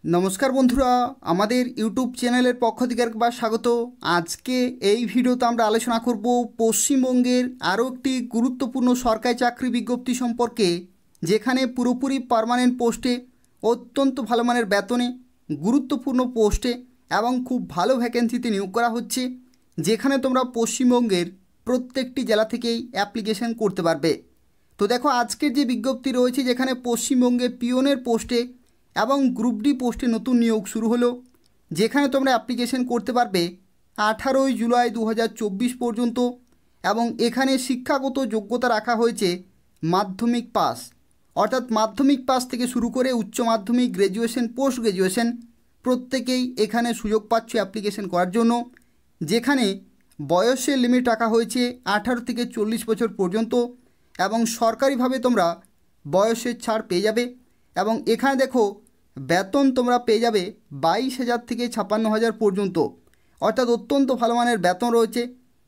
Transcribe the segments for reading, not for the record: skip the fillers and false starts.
নমস্কার বন্ধুরা, আমাদের ইউটিউব চ্যানেলের পক্ষ থেকে একবার স্বাগত। আজকে এই ভিডিওতে আমরা আলোচনা করব পশ্চিমবঙ্গের আরও একটি গুরুত্বপূর্ণ সরকারি চাকরি বিজ্ঞপ্তি সম্পর্কে, যেখানে পুরোপুরি পার্মানেন্ট পোস্টে অত্যন্ত ভালো মানের বেতনে গুরুত্বপূর্ণ পোস্টে এবং খুব ভালো ভ্যাকেন্সিতে নিয়োগ করা হচ্ছে, যেখানে তোমরা পশ্চিমবঙ্গের প্রত্যেকটি জেলা থেকেই অ্যাপ্লিকেশন করতে পারবে। তো দেখো, আজকের যে বিজ্ঞপ্তি রয়েছে, যেখানে পশ্চিমবঙ্গে পিওনের পোস্টে এবং গ্রুপ ডি পোস্টে নতুন নিয়োগ শুরু হলো, যেখানে তোমরা অ্যাপ্লিকেশন করতে পারবে 18 জুলাই 2024 পর্যন্ত। এবং এখানে শিক্ষাগত যোগ্যতা রাখা হয়েছে মাধ্যমিক পাস, অর্থাৎ মাধ্যমিক পাস থেকে শুরু করে উচ্চ মাধ্যমিক, গ্র্যাজুয়েশন, পোস্ট গ্র্যাজুয়েশন প্রত্যেকেই এখানে সুযোগ পাচ্ছ অ্যাপ্লিকেশন করার জন্য। যেখানে বয়সের লিমিট রাখা হয়েছে 18 থেকে 40 বছর পর্যন্ত এবং সরকারিভাবে তোমরা বয়সের ছাড় পেয়ে যাবে। এবং এখানে দেখো, বেতন তোমরা পেয়ে যাবে 22,000 থেকে 56,000 পর্যন্ত, অর্থাৎ অত্যন্ত ভালো মানের বেতন রয়েছে,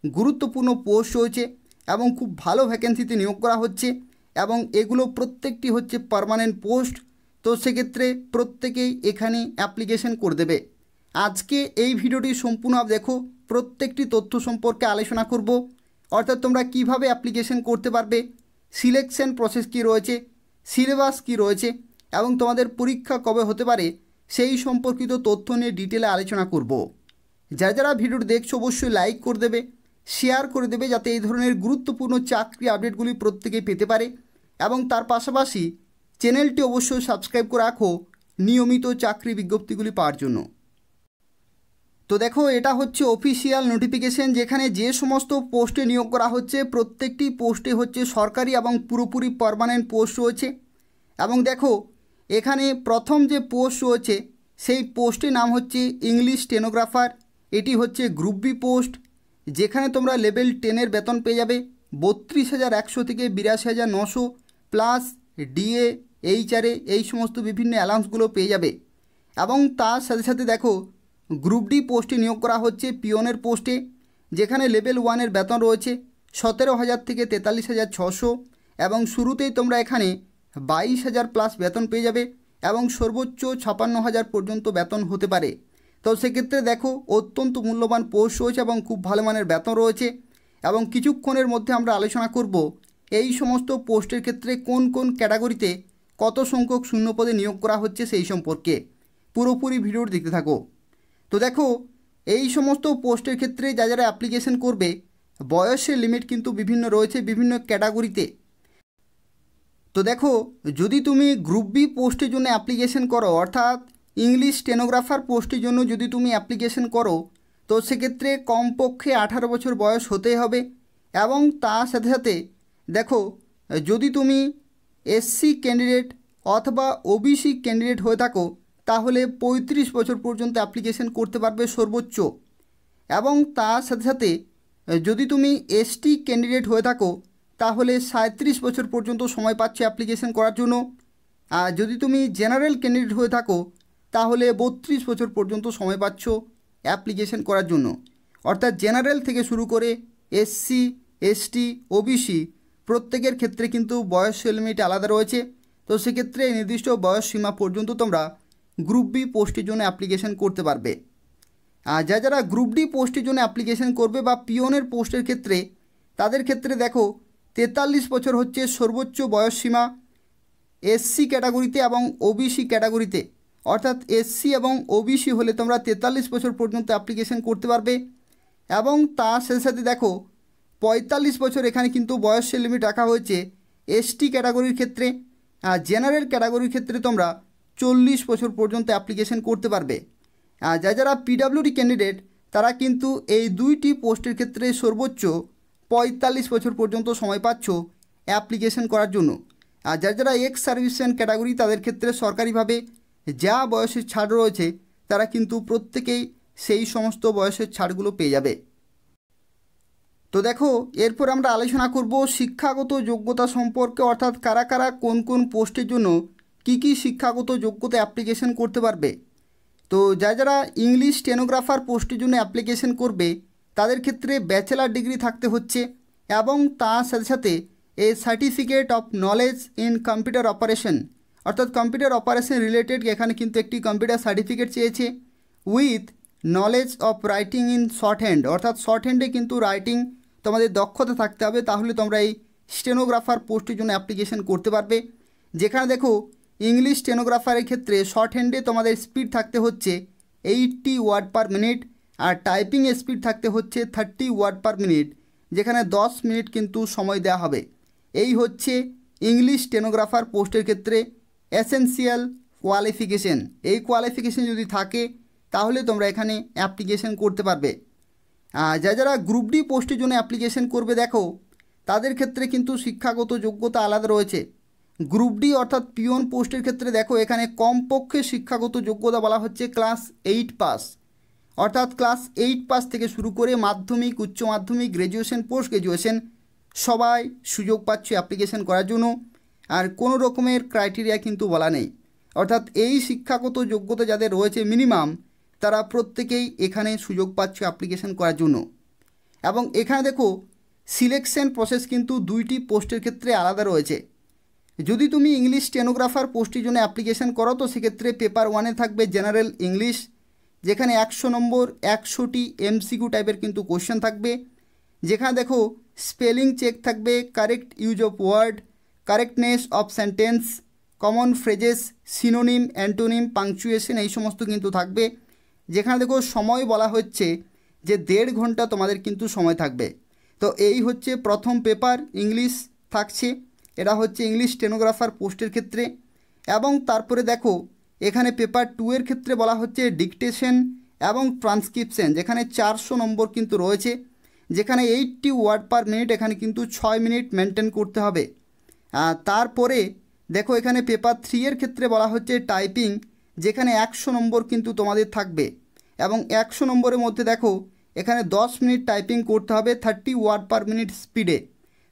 গুরুত্বপূর্ণ পোস্ট রয়েছে এবং খুব ভালো ভ্যাকেন্সিতে নিয়োগ করা হচ্ছে। এবং এগুলো প্রত্যেকটি হচ্ছে পার্মানেন্ট পোস্ট। তো সেক্ষেত্রে প্রত্যেকেই এখানে অ্যাপ্লিকেশন করে দেবে। আজকে এই ভিডিওটি সম্পূর্ণ দেখো, প্রত্যেকটি তথ্য সম্পর্কে আলোচনা করব, অর্থাৎ তোমরা কিভাবে অ্যাপ্লিকেশন করতে পারবে, সিলেকশন প্রসেস কী রয়েছে, সিলেবাস কী রয়েছে এবং তোমাদের পরীক্ষা কবে হতে পারে, সেই সম্পর্কিত তথ্য নিয়ে ডিটেলে আলোচনা করব। যারা যারা ভিডিওটি দেখছো অবশ্যই লাইক করে দেবে, শেয়ার করে দেবে, যাতে এই ধরনের গুরুত্বপূর্ণ চাকরি আপডেটগুলি প্রত্যেকেই পেতে পারে। এবং তার পাশাপাশি চ্যানেলটি অবশ্যই সাবস্ক্রাইব করে রাখো নিয়মিত চাকরি বিজ্ঞপ্তিগুলি পাওয়ার জন্য। তো দেখো, এটা হচ্ছে অফিসিয়াল নোটিফিকেশন, যেখানে যে সমস্ত পোস্টে নিয়োগ করা হচ্ছে প্রত্যেকটি পোস্টে হচ্ছে সরকারি এবং পুরোপুরি পার্মানেন্ট পোস্ট রয়েছে। এবং দেখো, এখানে প্রথম যে পোস্ট রয়েছে সেই পোস্টের নাম হচ্ছে ইংলিশ স্টেনোগ্রাফার। এটি হচ্ছে গ্রুপ বি পোস্ট, যেখানে তোমরা লেভেল 10-এর বেতন পেয়ে যাবে 32,100 থেকে 82,900 প্লাস ডিএ, এইচআরএ, এই সমস্ত বিভিন্ন অ্যালাউন্সগুলো পেয়ে যাবে। এবং তার সাথে সাথে দেখো, গ্রুপ ডি পোস্টে নিয়োগ করা হচ্ছে পিওনের পোস্টে, যেখানে লেভেল 1-এর বেতন রয়েছে 17,000 থেকে 43,600 এবং শুরুতেই তোমরা এখানে 22,000 প্লাস বেতন পেয়ে যাবে এবং সর্বোচ্চ 56,000 পর্যন্ত বেতন হতে পারে। তো সেক্ষেত্রে দেখো, অত্যন্ত মূল্যবান পোস্ট রয়েছে এবং খুব ভালো মানের বেতন রয়েছে। এবং কিছুক্ষণের মধ্যে আমরা আলোচনা করব এই সমস্ত পোস্টের ক্ষেত্রে কোন কোন ক্যাটাগরিতে কত সংখ্যক শূন্যপদে নিয়োগ করা হচ্ছে সেই সম্পর্কে। পুরোপুরি ভিডিওটি দেখতে থাকো। তো দেখো, এই সমস্ত পোস্টের ক্ষেত্রে যারা অ্যাপ্লিকেশন করবে, বয়সের লিমিট কিন্তু বিভিন্ন রয়েছে বিভিন্ন ক্যাটাগরিতে। তো দেখো, যদি তুমি গ্রুপ বি পোস্টের জন্য অ্যাপ্লিকেশন করো, অর্থাৎ ইংলিশ স্টেনোগ্রাফার পোস্টের জন্য যদি তুমি অ্যাপ্লিকেশন করো, তো সেক্ষেত্রে কমপক্ষে 18 বছর বয়স হতেই হবে। এবং তার সাথে সাথে দেখো, যদি তুমি এসসি ক্যান্ডিডেট অথবা ওবিসি ক্যান্ডিডেট হয়ে থাকো, তাহলে 35 বছর পর্যন্ত অ্যাপ্লিকেশন করতে পারবে সর্বোচ্চ। এবং তার সাথে সাথে যদি তুমি এসটি ক্যান্ডিডেট হয়ে থাকো, তাহলে 37 বছর পর্যন্ত সময় পাচ্ছ অ্যাপ্লিকেশন করার জন্য। আর যদি তুমি জেনারেল ক্যান্ডিডেট হয়ে থাকো, তাহলে 32 বছর পর্যন্ত সময় পাচ্ছ অ্যাপ্লিকেশন করার জন্য। অর্থাৎ জেনারেল থেকে শুরু করে এসসি, এসটি, ওবিসি প্রত্যেকের ক্ষেত্রে কিন্তু বয়স লিমিট আলাদা রয়েছে। তো সেক্ষেত্রে নির্দিষ্ট বয়স সীমা পর্যন্ত তোমরা গ্রুপ বি পোস্টের জন্য অ্যাপ্লিকেশন করতে পারবে। আর যারা গ্রুপ ডি পোস্টের জন্য অ্যাপ্লিকেশন করবে বা পিওনের পোস্টের ক্ষেত্রে, তাদের ক্ষেত্রে দেখো 43 বছর হচ্ছে সর্বোচ্চ বয়স সীমা এসসি ক্যাটাগরিতে এবং ওবিসি ক্যাটাগরিতে। অর্থাৎ এসসি এবং ওবিসি হলে তোমরা 43 বছর পর্যন্ত অ্যাপ্লিকেশন করতে পারবে। এবং তার সাথে সাথে দেখো, 45 বছর এখানে কিন্তু বয়সের লিমিট রাখা হয়েছে এসটি ক্যাটাগরির ক্ষেত্রে। আর জেনারেল ক্যাটাগরির ক্ষেত্রে তোমরা 40 বছর পর্যন্ত অ্যাপ্লিকেশন করতে পারবে। আর যারা পিডাব্লিউডি ক্যান্ডিডেট, তারা কিন্তু এই দুইটি পোস্টের ক্ষেত্রে সর্বোচ্চ 45 বছর পর্যন্ত সময় পাচ্ছ অ্যাপ্লিকেশন করার জন্য। আর যারা এক্স সার্ভিসম্যান ক্যাটাগরি, তাদের ক্ষেত্রে সরকারিভাবে যা বয়সের ছাড় রয়েছে, তারা কিন্তু প্রত্যেকেই সেই সমস্ত বয়সের ছাড়গুলো পেয়ে যাবে। তো দেখো, এরপর আমরা আলোচনা করব শিক্ষাগত যোগ্যতা সম্পর্কে, অর্থাৎ কারা কারা কোন কোন পোস্টের জন্য কী কী শিক্ষাগত যোগ্যতা অ্যাপ্লিকেশন করতে পারবে। তো যারা ইংলিশ স্টেনোগ্রাফার পোস্টের জন্য অ্যাপ্লিকেশন করবে, তাদের ক্ষেত্রে ব্যাচেলার ডিগ্রি থাকতে হচ্ছে এবং তার সাথে সাথে a certificate of knowledge in computer operation, অর্থাৎ কম্পিউটার অপারেশন রিলেটেড এখানে কিন্তু একটি কম্পিউটার সার্টিফিকেট চেয়েছে with knowledge of writing in shorthand, অর্থাৎ শর্ট হ্যান্ডে কিন্তু রাইটিং তোমাদের দক্ষতা থাকতে হবে, তাহলে তোমরা এই স্টেনোগ্রাফার পোস্টের জন্য অ্যাপ্লিকেশন করতে পারবে। যেখানে দেখো ইংলিশ স্টেনোগ্রাফারের ক্ষেত্রে শর্ট হ্যান্ডে তোমাদের স্পিড থাকতে হচ্ছে 80 ওয়ার্ড পার মিনিট, আর টাইপিং স্পিড থাকতে হচ্ছে 30 ওয়ার্ড পার মিনিট, যেখানে 10 মিনিট কিন্তু সময় দেওয়া হবে। এই হচ্ছে ইংলিশ স্টেনোগ্রাফার পোস্টের ক্ষেত্রে এসেনশিয়াল কোয়ালিফিকেশন। এই কোয়ালিফিকেশন যদি থাকে তাহলে তোমরা এখানে অ্যাপ্লিকেশন করতে পারবে। যারা গ্রুপ ডি পোস্টের জন্য অ্যাপ্লিকেশন করবে দেখো তাদের ক্ষেত্রে কিন্তু শিক্ষাগত যোগ্যতা আলাদা রয়েছে। গ্রুপ ডি অর্থাৎ পিওন পোস্টের ক্ষেত্রে দেখো এখানে কমপক্ষে শিক্ষাগত যোগ্যতা বলা হচ্ছে ক্লাস 8 পাস, অর্থাৎ ক্লাস 8 পাস থেকে শুরু করে মাধ্যমিক, উচ্চ মাধ্যমিক, গ্র্যাজুয়েশন, পোস্ট গ্র্যাজুয়েশন সবাই সুযোগ পাচ্ছে অ্যাপ্লিকেশন করার জন্য। আর কোনো রকমের ক্রাইটেরিয়া কিন্তু বলা নেই, অর্থাৎ এই শিক্ষাগত যোগ্যতা যাদের রয়েছে মিনিমাম তারা প্রত্যেকেই এখানে সুযোগ পাচ্ছে অ্যাপ্লিকেশন করার জন্য। এবং এখানে দেখো সিলেকশন প্রসেস কিন্তু দুইটি পোস্টের ক্ষেত্রে আলাদা রয়েছে। যদি তুমি ইংলিশ স্টেনোগ্রাফার পোস্টের জন্য অ্যাপ্লিকেশন করো তো সেক্ষেত্রে পেপার 1-এ থাকবে জেনারেল ইংলিশ, যেখানে 100 নম্বর 100টি এমসিকিউ টাইপের কিন্তু কোশ্চেন থাকবে। যেখানে দেখো স্পেলিং চেক থাকবে, correct use of word, correctness of sentence, common phrases, synonym, antonym, punctuation এই সমস্ত কিন্তু থাকবে। যেখানে দেখো সময় বলা হচ্ছে যে 1.5 ঘন্টা তোমাদের কিন্তু সময় থাকবে। তো এই হচ্ছে প্রথম পেপার ইংলিশ থাকছে, এটা হচ্ছে ইংলিশ স্টেনোগ্রাফার পোস্টের ক্ষেত্রে। এবং তারপরে দেখো এখানে পেপার 2-এর ক্ষেত্রে বলা হচ্ছে ডিকটেশন এবং ট্রান্সক্রিপশন, যেখানে 400 নম্বর কিন্তু রয়েছে, যেখানে 80 ওয়ার্ড পার মিনিট এখানে কিন্তু 6 মিনিট মেনটেন করতে হবে। তারপরে দেখো এখানে পেপার 3-এর ক্ষেত্রে বলা হচ্ছে টাইপিং, যেখানে 100 নম্বর কিন্তু তোমাদের থাকবে। এবং 100 নম্বরের মধ্যে দেখো এখানে 10 মিনিট টাইপিং করতে হবে 30 ওয়ার্ড পার মিনিট স্পিডে।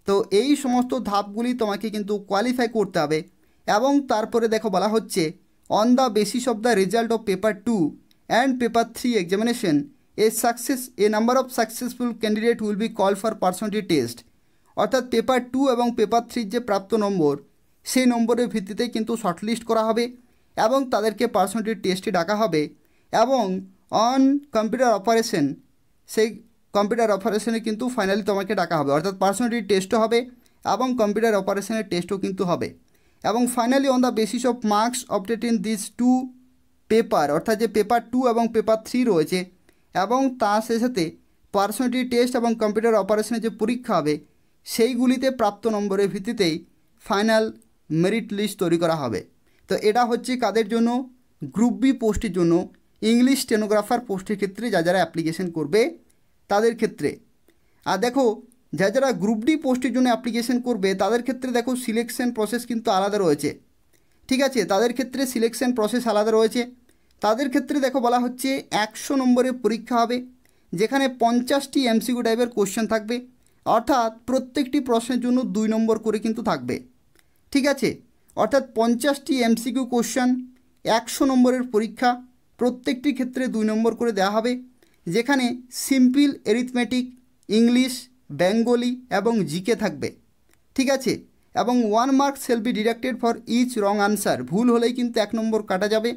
তো এই সমস্ত ধাপগুলি তোমাকে কিন্তু কোয়ালিফাই করতে হবে। এবং তারপরে দেখো বলা হচ্ছে on the basis of the result of paper 2 and paper 3 examination A number of successful candidate will be call for personality test, অর্থাৎ পেপার 2 এবং পেপার 3 যে প্রাপ্ত নম্বর সেই নম্বরের ভিত্তিতে কিন্তু শর্টলিস্ট করা হবে এবং তাদেরকে পার্সোনালিটি টেস্টে ডাকা হবে। এবং অন কম্পিউটার অপারেশন, সেই কম্পিউটার অপারেশনে কিন্তু ফাইনালি তোমাকে ডাকা হবে, অর্থাৎ পার্সোনালিটি টেস্টও হবে এবং কম্পিউটার অপারেশনের টেস্টও কিন্তু হবে। এবং finally on the basis of marks obtain in this 2 paper, অর্থাৎ যে পেপার 2 এবং পেপার 3 রয়েছে এবং তার সাথে পার্সোনালিটি টেস্ট এবং কম্পিউটার অপারেশনের যে পরীক্ষা হবে সেইগুলিতে প্রাপ্ত নম্বরের ভিত্তিতেই ফাইনাল মেরিট লিস্ট তৈরি করা হবে। তো এটা হচ্ছে কাদের জন্য? গ্রুপ বি পোস্টের জন্য, ইংলিশ স্টেনোগ্রাফার পোস্টের ক্ষেত্রে যারা অ্যাপ্লিকেশন করবে তাদের ক্ষেত্রে। আর দেখো যারা গ্রুপ ডি পোস্টের জন্য অ্যাপ্লিকেশন করবে তাদের ক্ষেত্রে দেখো সিলেকশন প্রসেস কিন্তু আলাদা রয়েছে, ঠিক আছে? তাদের ক্ষেত্রে সিলেকশন প্রসেস আলাদা রয়েছে। তাদের ক্ষেত্রে দেখো বলা হচ্ছে 100 নম্বরের পরীক্ষা হবে, যেখানে 50টি এমসিকিউ টাইপের কোশ্চেন থাকবে, অর্থাৎ প্রত্যেকটি প্রশ্নের জন্য 2 নম্বর করে কিন্তু থাকবে, ঠিক আছে? অর্থাৎ 50টি এমসিকিউ কোশ্চেন, 100 নম্বরের পরীক্ষা, প্রত্যেকটি ক্ষেত্রে 2 নম্বর করে দেওয়া হবে, যেখানে সিম্পল অ্যারিথমেটিক, ইংলিশ, বেঙ্গলি এবং জিকে থাকবে, ঠিক আছে? এবং 1 mark shall be deducted for each wrong answer, ভুল হলেই কিন্তু 1 নম্বর কাটা যাবে।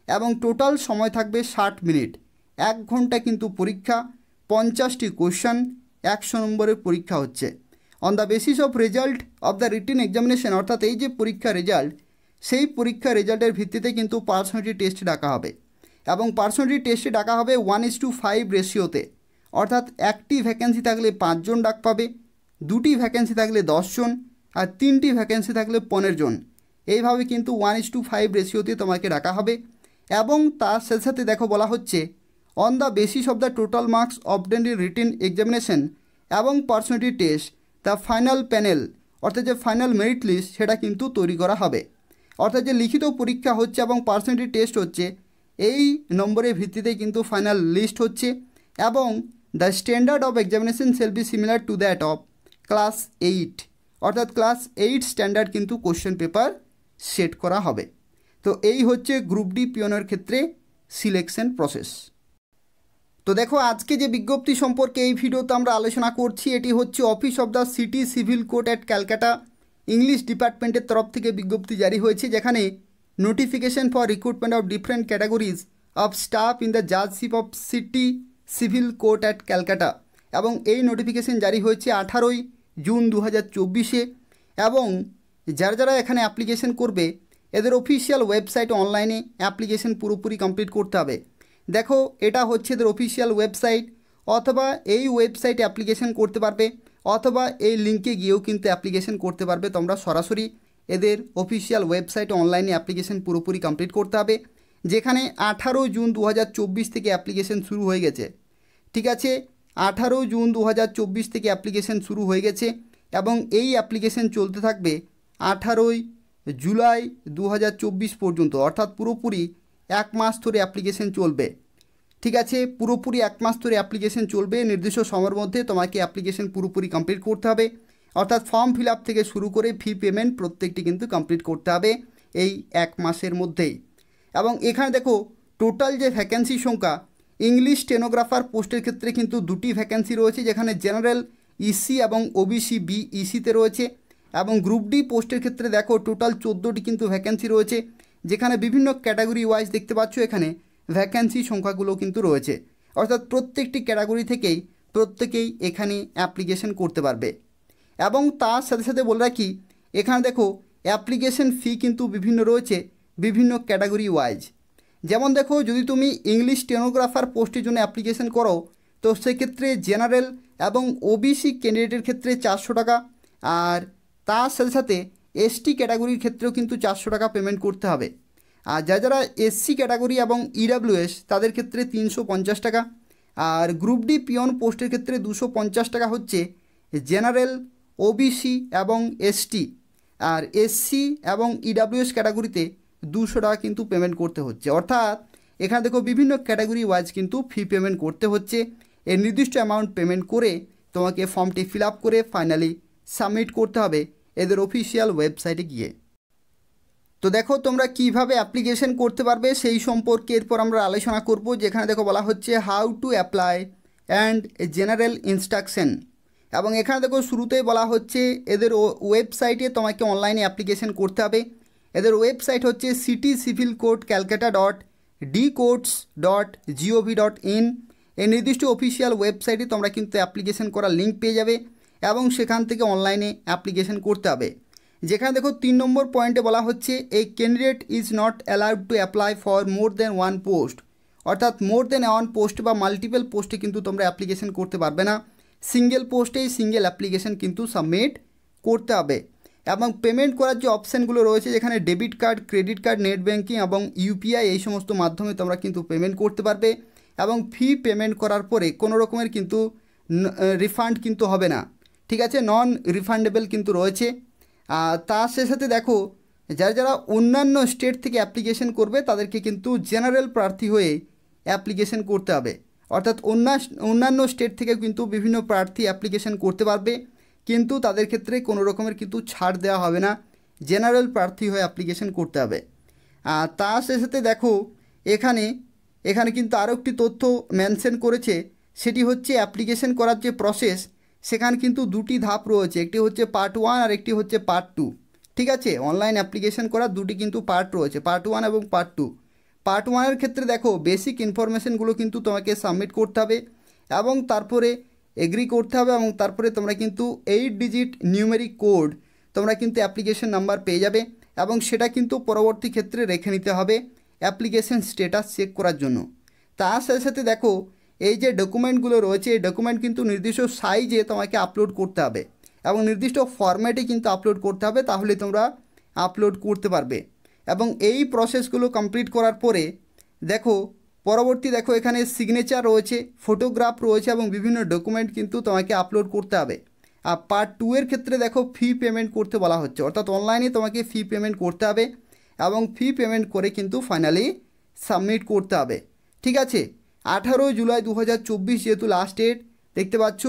এবং টোটাল সময় থাকবে 60 মিনিট, 1 ঘন্টা কিন্তু পরীক্ষা, 50টি কোশ্চেন, 100 নম্বরের পরীক্ষা হচ্ছে। On the basis of result of the written examination, অর্থাৎ এই যে পরীক্ষা রেজাল্ট সেই পরীক্ষা রেজাল্টের ভিত্তিতে কিন্তু পার্সোনালিটি টেস্ট ডাকা হবে। এবং পার্সোনালিটি টেস্টে ডাকা হবে 1:5 রেশিওতে, অর্থাৎ একটি ভ্যাকেন্সি থাকলে 5 জন ডাক পাবে, 2টি ভ্যাকেন্সি থাকলে 10 জন, আর 3টি ভ্যাকেন্সি থাকলে 15 জন। এইভাবে কিন্তু 1:5 রেশিওতে তোমাকে ডাকা হবে। এবং তার সাথে সাথে দেখো বলা হচ্ছে on the basis of the total marks obtained in written examination এবং personality test the final panel, অর্থাৎ যে ফাইনাল মেরিট লিস্ট সেটা কিন্তু তৈরি করা হবে। অর্থাৎ যে লিখিত পরীক্ষা হচ্ছে এবং পার্সোনালিটি টেস্ট হচ্ছে এই নম্বরের ভিত্তিতে কিন্তু ফাইনাল লিস্ট হচ্ছে। এবং the standard of examination shall be similar to that of class 8, অর্থাৎ ক্লাস 8 স্ট্যান্ডার্ড কিন্তু কোশ্চেন পেপার সেট করা হবে। তো এই হচ্ছে গ্রুপ ডি পিওনের ক্ষেত্রে সিলেকশন প্রসেস। তো দেখো আজকে যে বিজ্ঞপ্তি সম্পর্কে এই ভিডিওতে আমরা আলোচনা করছি এটি হচ্ছে office of the city civil court at Calcutta, English ডিপার্টমেন্টের তরফ থেকে বিজ্ঞপ্তি জারি হয়েছে, যেখানে notification for recruitment of different categories of staff in the judgeship of city civil court at Calcutta. এবং এই নোটিফিকেশন জারি হয়েছে 18ই জুন 2024-এ। এবং যারা যারা এখানে অ্যাপ্লিকেশন করবে এদের অফিসিয়াল ওয়েবসাইটে অনলাইনে অ্যাপ্লিকেশন পুরোপুরি কমপ্লিট করতে হবে। দেখো, এটা হচ্ছে এদের অফিসিয়াল ওয়েবসাইট, অথবা এই ওয়েবসাইটে অ্যাপ্লিকেশন করতে পারবে, অথবা এই লিঙ্কে গিয়েও কিন্তু অ্যাপ্লিকেশন করতে পারবে। তোমরা সরাসরি এদের অফিসিয়াল ওয়েবসাইটে অনলাইনে অ্যাপ্লিকেশন পুরোপুরি কমপ্লিট করতে হবে, যেখানে 18 জুন 2024 থেকে অ্যাপ্লিকেশন শুরু হয়ে গেছে। ঠিক আছে, 18 জুন 2024 থেকে অ্যাপ্লিকেশন শুরু হয়ে গেছে এবং এই অ্যাপ্লিকেশন চলতে থাকবে 18 জুলাই 2024 পর্যন্ত, অর্থাৎ পুরোপুরি 1 মাস ধরে অ্যাপ্লিকেশন চলবে। ঠিক আছে, পুরোপুরি 1 মাস ধরে অ্যাপ্লিকেশন চলবে। নির্দিষ্ট সময়ের মধ্যে তোমাকে অ্যাপ্লিকেশন পুরোপুরি কমপ্লিট করতে হবে, অর্থাৎ ফর্ম ফিল আপ থেকে শুরু করে ফি পেমেন্ট প্রত্যেকটি কিন্তু কমপ্লিট করতে হবে এই 1 মাসের মধ্যেই। এবং এখানে দেখো টোটাল যে ভ্যাকেন্সি সংখ্যা, ইংলিশ স্টেনোগ্রাফার পোস্টের ক্ষেত্রে কিন্তু 2টি ভ্যাকেন্সি রয়েছে, যেখানে জেনারেল ইসি এবং ওবিসি বি ইসিতে রয়েছে। এবং গ্রুপ ডি পোস্টের ক্ষেত্রে দেখো টোটাল 14টি কিন্তু ভ্যাকেন্সি রয়েছে, যেখানে বিভিন্ন ক্যাটাগরি ওয়াইজ দেখতে পাচ্ছ এখানে ভ্যাকেন্সি সংখ্যাগুলো কিন্তু রয়েছে, অর্থাৎ প্রত্যেকটি ক্যাটাগরি থেকেই প্রত্যেকেই এখানে অ্যাপ্লিকেশন করতে পারবে। এবং তার সাথে সাথে বলে রাখি, এখানে দেখো অ্যাপ্লিকেশন ফি কিন্তু বিভিন্ন রয়েছে বিভিন্ন ক্যাটাগরি ওয়াইজ। যেমন দেখো, যদি তুমি ইংলিশ স্টেনোগ্রাফার পোস্টের জন্য অ্যাপ্লিকেশন করো, তো সেক্ষেত্রে জেনারেল এবং ওবিসি ক্যান্ডিডেটের ক্ষেত্রে 400 টাকা, আর তার সাথে সাথে এসটি ক্যাটাগরির ক্ষেত্রেও কিন্তু 400 টাকা পেমেন্ট করতে হবে। আর যারা এসসি ক্যাটাগরি এবং ইডাব্লিউএস তাদের ক্ষেত্রে 350 টাকা, আর গ্রুপ ডি পিয়ন পোস্টের ক্ষেত্রে 250 টাকা হচ্ছে জেনারেল, ওবিসি এবং এসটি, আর এসসি এবং ইডাব্লিউএস ক্যাটাগরিতে 200 টাকা কিন্তু পেমেন্ট করতে হচ্ছে। অর্থাৎ এখানে দেখো বিভিন্ন ক্যাটাগরি ওয়াইজ কিন্তু ফি পেমেন্ট করতে হচ্ছে। এর নির্দিষ্ট অ্যামাউন্ট পেমেন্ট করে তোমাকে ফর্মটি ফিল আপ করে ফাইনালি সাবমিট করতে হবে এদের অফিসিয়াল ওয়েবসাইটে গিয়ে। তো দেখো তোমরা কিভাবে অ্যাপ্লিকেশন করতে পারবে সেই সম্পর্কে এরপর আমরা আলোচনা করব, যেখানে দেখো বলা হচ্ছে how to apply and general instruction. এবং এখানে দেখো শুরুতেই বলা হচ্ছে এদের ওয়েবসাইটে তোমাকে অনলাইনে অ্যাপ্লিকেশন করতে হবে। এদের ওয়েবসাইট হচ্ছে citycivilcourt.calcutta.dcourts.gov.in। এই নির্দিষ্ট অফিসিয়াল ওয়েবসাইটে তোমরা কিন্তু অ্যাপ্লিকেশন করার লিঙ্ক পেয়ে যাবে এবং সেখান থেকে অনলাইনে অ্যাপ্লিকেশন করতে হবে। যেখানে দেখো 3 নম্বর পয়েন্টে বলা হচ্ছে a candidate is not allowed to apply for more than 1 post, অর্থাৎ মোর দেন 1 পোস্ট বা মাল্টিপল পোস্টে কিন্তু তোমরা অ্যাপ্লিকেশন করতে পারবে না। সিঙ্গেল পোস্টেই সিঙ্গেল অ্যাপ্লিকেশন কিন্তু সাবমিট করতে হবে। এবং পেমেন্ট করার যে অপশানগুলো রয়েছে, যেখানে debit card, credit card, net banking এবং ইউপিআই এই সমস্ত মাধ্যমে তোমরা কিন্তু পেমেন্ট করতে পারবে। এবং ফি পেমেন্ট করার পরে কোনো রকমের কিন্তু রিফান্ড কিন্তু হবে না। ঠিক আছে, নন রিফান্ডেবল কিন্তু রয়েছে। তার সাথে দেখো যারা যারা অন্যান্য স্টেট থেকে অ্যাপ্লিকেশন করবে তাদেরকে কিন্তু জেনারেল প্রার্থী হয়ে অ্যাপ্লিকেশন করতে হবে, অর্থাৎ অন্যান্য স্টেট থেকে কিন্তু বিভিন্ন প্রার্থী অ্যাপ্লিকেশন করতে পারবে, কিন্তু তাদের ক্ষেত্রে কোনো রকমের কিন্তু ছাড় দেওয়া হবে না, জেনারেল প্রার্থী হয়ে অ্যাপ্লিকেশন করতে হবে। তার সাথে দেখো এখানে কিন্তু আরও একটি তথ্য মেনশন করেছে, সেটি হচ্ছে অ্যাপ্লিকেশন করার যে প্রসেস, সেখানে কিন্তু 2টি ধাপ রয়েছে, একটি হচ্ছে পার্ট 1 আর একটি হচ্ছে পার্ট 2। ঠিক আছে, অনলাইন অ্যাপ্লিকেশন করার 2টি কিন্তু পার্ট রয়েছে, পার্ট 1 এবং পার্ট 2। পার্ট 1-এর ক্ষেত্রে দেখো বেসিক ইনফরমেশনগুলো কিন্তু তোমাকে সাবমিট করতে হবে এবং তারপরে এগ্রি করতে হবে, এবং তারপরে তোমরা কিন্তু 8 ডিজিট নিউমেরিক কোড তোমরা কিন্তু অ্যাপ্লিকেশন নাম্বার পেয়ে যাবে, এবং সেটা কিন্তু পরবর্তী ক্ষেত্রে রেখে নিতে হবে অ্যাপ্লিকেশন স্ট্যাটাস চেক করার জন্য। তার সাথে দেখো এই যে ডকুমেন্টগুলো রয়েছে, এই ডকুমেন্ট কিন্তু নির্দিষ্ট সাইজে তোমাকে আপলোড করতে হবে এবং নির্দিষ্ট ফরম্যাটে কিন্তু আপলোড করতে হবে, তাহলে তোমরা আপলোড করতে পারবে। এবং এই প্রসেসগুলো কমপ্লিট করার পরে দেখো দেখো এখানে সিগনেচার রয়েছে, ফটোগ্রাফ রয়েছে এবং বিভিন্ন ডকুমেন্ট কিন্তু তোমাকে আপলোড করতে হবে। আর পার্ট 2-এর ক্ষেত্রে দেখো ফি পেমেন্ট করতে বলা হচ্ছে, অর্থাৎ অনলাইনে তোমাকে ফি পেমেন্ট করতে হবে এবং ফি পেমেন্ট করে কিন্তু ফাইনালি সাবমিট করতে হবে। ঠিক আছে, 18 জুলাই 2024 যেহেতু লাস্ট ডেট, দেখতে পাচ্ছ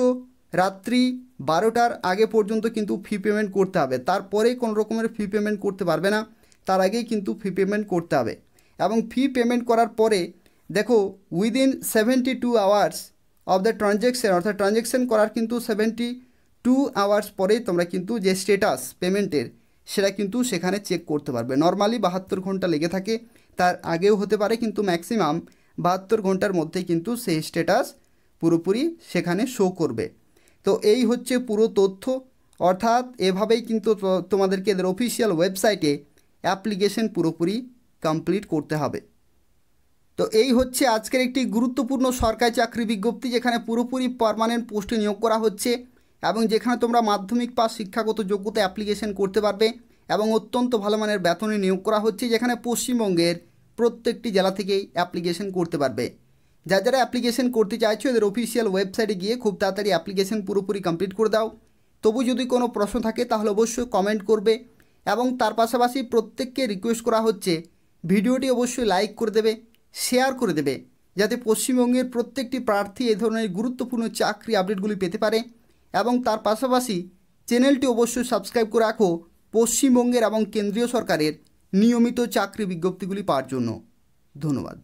রাত্রি 12টার আগে পর্যন্ত কিন্তু ফি পেমেন্ট করতে হবে, তারপরে কোনো রকমের ফি পেমেন্ট করতে পারবে না, তার আগেই কিন্তু ফি পেমেন্ট করতে হবে। এবং ফি পেমেন্ট করার পরে দেখো within 72 hours of the transaction, অর্থাৎ ট্রানজ্যাকশান করার কিন্তু 72 2 আওয়ার্স পরে তোমরা কিন্তু যে স্ট্যাটাস পেমেন্টের সেটা কিন্তু সেখানে চেক করতে পারবে। নর্মালি 72 ঘন্টা লেগে থাকে, তার আগেও হতে পারে, কিন্তু ম্যাক্সিমাম 72 ঘন্টার মধ্যে কিন্তু সেই স্ট্যাটাস পুরোপুরি সেখানে শো করবে। তো এই হচ্ছে পুরো তথ্য, অর্থাৎ এভাবেই কিন্তু তোমাদেরকে এদের অফিসিয়াল ওয়েবসাইটে অ্যাপ্লিকেশন পুরোপুরি কমপ্লিট করতে হবে। তো এই হচ্ছে আজকের একটি গুরুত্বপূর্ণ সরকারি চাকরি বিজ্ঞপ্তি, যেখানে পুরোপুরি পার্মানেন্ট পোস্টে নিয়োগ করা হচ্ছে এবং যেখানে তোমরা মাধ্যমিক পাস শিক্ষাগত যোগ্যতা অ্যাপ্লিকেশন করতে পারবে এবং অত্যন্ত ভালো মানের বেতনে নিয়োগ করা হচ্ছে, যেখানে পশ্চিমবঙ্গের প্রত্যেকটি জেলা থেকেই অ্যাপ্লিকেশন করতে পারবে। যারা অ্যাপ্লিকেশন করতে চাইছো এদের অফিসিয়াল ওয়েবসাইটে গিয়ে খুব তাড়াতাড়ি অ্যাপ্লিকেশন পুরোপুরি কমপ্লিট করে দাও। তবু যদি কোনো প্রশ্ন থাকে তাহলে অবশ্যই কমেন্ট করবে এবং তার পাশাপাশি প্রত্যেককে রিকোয়েস্ট করা হচ্ছে ভিডিওটি অবশ্যই লাইক করে দেবে, শেয়ার করে দেবে, যাতে পশ্চিমবঙ্গের প্রত্যেকটি প্রার্থী এ ধরনের গুরুত্বপূর্ণ চাকরি আপডেটগুলি পেতে পারে। এবং তার পাশাপাশি চ্যানেলটি অবশ্যই সাবস্ক্রাইব করে রাখো পশ্চিমবঙ্গের এবং কেন্দ্রীয় সরকারের নিয়মিত চাকরি বিজ্ঞপ্তিগুলি পাওয়ার জন্য। ধন্যবাদ।